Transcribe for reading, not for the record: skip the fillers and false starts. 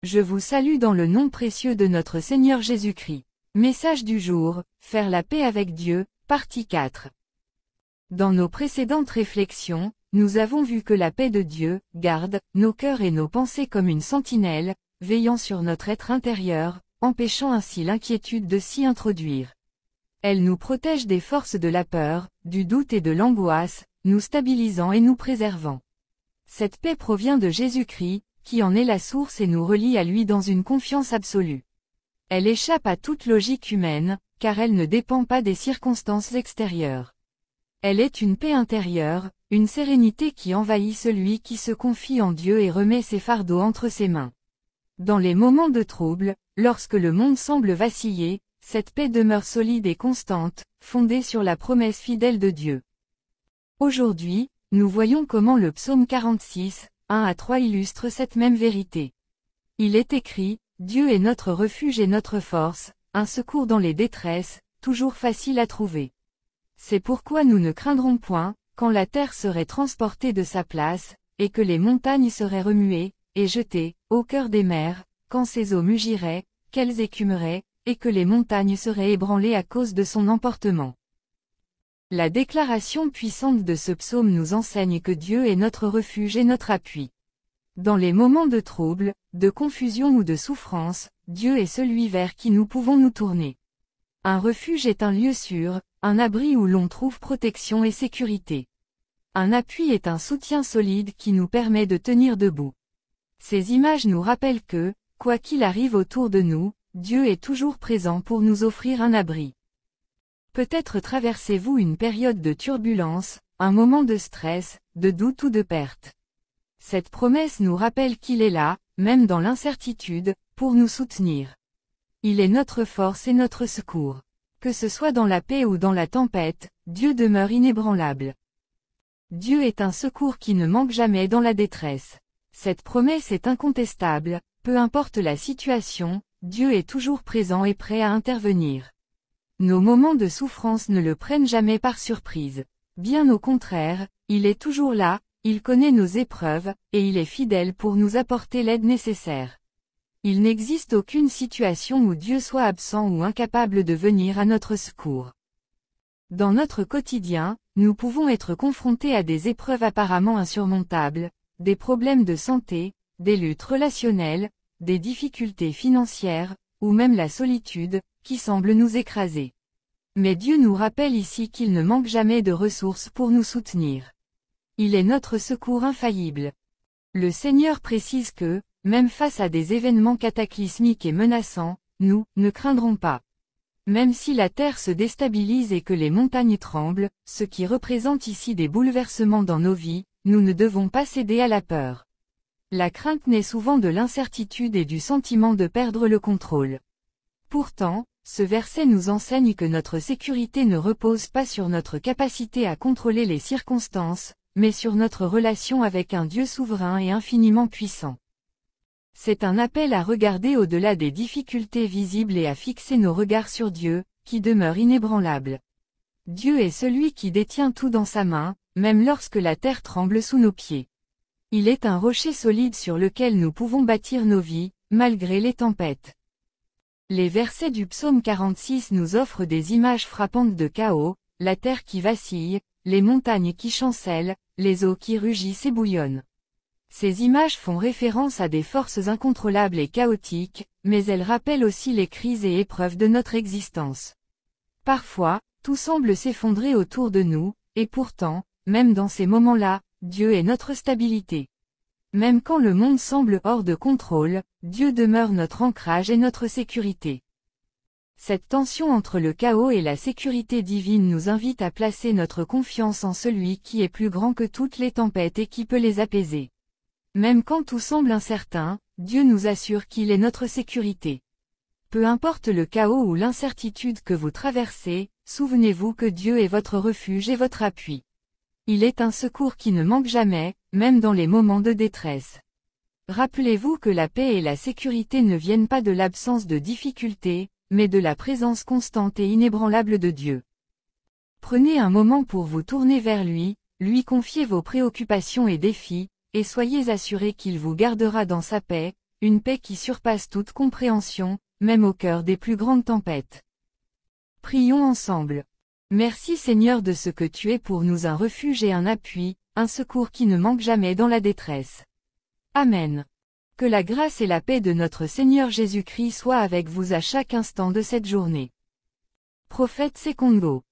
Je vous salue dans le nom précieux de notre Seigneur Jésus-Christ. Message du jour, faire la paix avec Dieu, partie 4. Dans nos précédentes réflexions, nous avons vu que la paix de Dieu garde nos cœurs et nos pensées comme une sentinelle, veillant sur notre être intérieur, empêchant ainsi l'inquiétude de s'y introduire. Elle nous protège des forces de la peur, du doute et de l'angoisse, nous stabilisant et nous préservant. Cette paix provient de Jésus-Christ, qui en est la source et nous relie à lui dans une confiance absolue. Elle échappe à toute logique humaine, car elle ne dépend pas des circonstances extérieures. Elle est une paix intérieure, une sérénité qui envahit celui qui se confie en Dieu et remet ses fardeaux entre ses mains. Dans les moments de trouble, lorsque le monde semble vaciller, cette paix demeure solide et constante, fondée sur la promesse fidèle de Dieu. Aujourd'hui, nous voyons comment le psaume 46, 1-3 illustre cette même vérité. Il est écrit, « Dieu est notre refuge et notre force, un secours dans les détresses, toujours facile à trouver. C'est pourquoi nous ne craindrons point, quand la terre serait transportée de sa place, et que les montagnes seraient remuées, et jetées, au cœur des mers, quand ses eaux mugiraient, qu'elles écumeraient, et que les montagnes seraient ébranlées à cause de son emportement. » La déclaration puissante de ce psaume nous enseigne que Dieu est notre refuge et notre appui. Dans les moments de trouble, de confusion ou de souffrance, Dieu est celui vers qui nous pouvons nous tourner. Un refuge est un lieu sûr, un abri où l'on trouve protection et sécurité. Un appui est un soutien solide qui nous permet de tenir debout. Ces images nous rappellent que, quoi qu'il arrive autour de nous, Dieu est toujours présent pour nous offrir un abri. Peut-être traversez-vous une période de turbulence, un moment de stress, de doute ou de perte. Cette promesse nous rappelle qu'il est là, même dans l'incertitude, pour nous soutenir. Il est notre force et notre secours. Que ce soit dans la paix ou dans la tempête, Dieu demeure inébranlable. Dieu est un secours qui ne manque jamais dans la détresse. Cette promesse est incontestable, peu importe la situation, Dieu est toujours présent et prêt à intervenir. Nos moments de souffrance ne le prennent jamais par surprise. Bien au contraire, il est toujours là, il connaît nos épreuves, et il est fidèle pour nous apporter l'aide nécessaire. Il n'existe aucune situation où Dieu soit absent ou incapable de venir à notre secours. Dans notre quotidien, nous pouvons être confrontés à des épreuves apparemment insurmontables, des problèmes de santé, des luttes relationnelles, des difficultés financières, ou même la solitude, qui semble nous écraser. Mais Dieu nous rappelle ici qu'il ne manque jamais de ressources pour nous soutenir. Il est notre secours infaillible. Le Seigneur précise que, même face à des événements cataclysmiques et menaçants, nous ne craindrons pas. Même si la terre se déstabilise et que les montagnes tremblent, ce qui représente ici des bouleversements dans nos vies, nous ne devons pas céder à la peur. La crainte naît souvent de l'incertitude et du sentiment de perdre le contrôle. Pourtant, ce verset nous enseigne que notre sécurité ne repose pas sur notre capacité à contrôler les circonstances, mais sur notre relation avec un Dieu souverain et infiniment puissant. C'est un appel à regarder au-delà des difficultés visibles et à fixer nos regards sur Dieu, qui demeure inébranlable. Dieu est celui qui détient tout dans sa main, même lorsque la terre tremble sous nos pieds. Il est un rocher solide sur lequel nous pouvons bâtir nos vies, malgré les tempêtes. Les versets du psaume 46 nous offrent des images frappantes de chaos, la terre qui vacille, les montagnes qui chancellent, les eaux qui rugissent et bouillonnent. Ces images font référence à des forces incontrôlables et chaotiques, mais elles rappellent aussi les crises et épreuves de notre existence. Parfois, tout semble s'effondrer autour de nous, et pourtant, même dans ces moments-là, Dieu est notre stabilité. Même quand le monde semble hors de contrôle, Dieu demeure notre ancrage et notre sécurité. Cette tension entre le chaos et la sécurité divine nous invite à placer notre confiance en celui qui est plus grand que toutes les tempêtes et qui peut les apaiser. Même quand tout semble incertain, Dieu nous assure qu'il est notre sécurité. Peu importe le chaos ou l'incertitude que vous traversez, souvenez-vous que Dieu est votre refuge et votre appui. Il est un secours qui ne manque jamais, même dans les moments de détresse. Rappelez-vous que la paix et la sécurité ne viennent pas de l'absence de difficultés, mais de la présence constante et inébranlable de Dieu. Prenez un moment pour vous tourner vers lui, lui confier vos préoccupations et défis, et soyez assurés qu'il vous gardera dans sa paix, Une paix qui surpasse toute compréhension, même au cœur des plus grandes tempêtes. Prions ensemble. Merci Seigneur de ce que tu es pour nous, un refuge et un appui, un secours qui ne manque jamais dans la détresse. Amen. Que la grâce et la paix de notre Seigneur Jésus-Christ soient avec vous à chaque instant de cette journée. Prophète Secongo.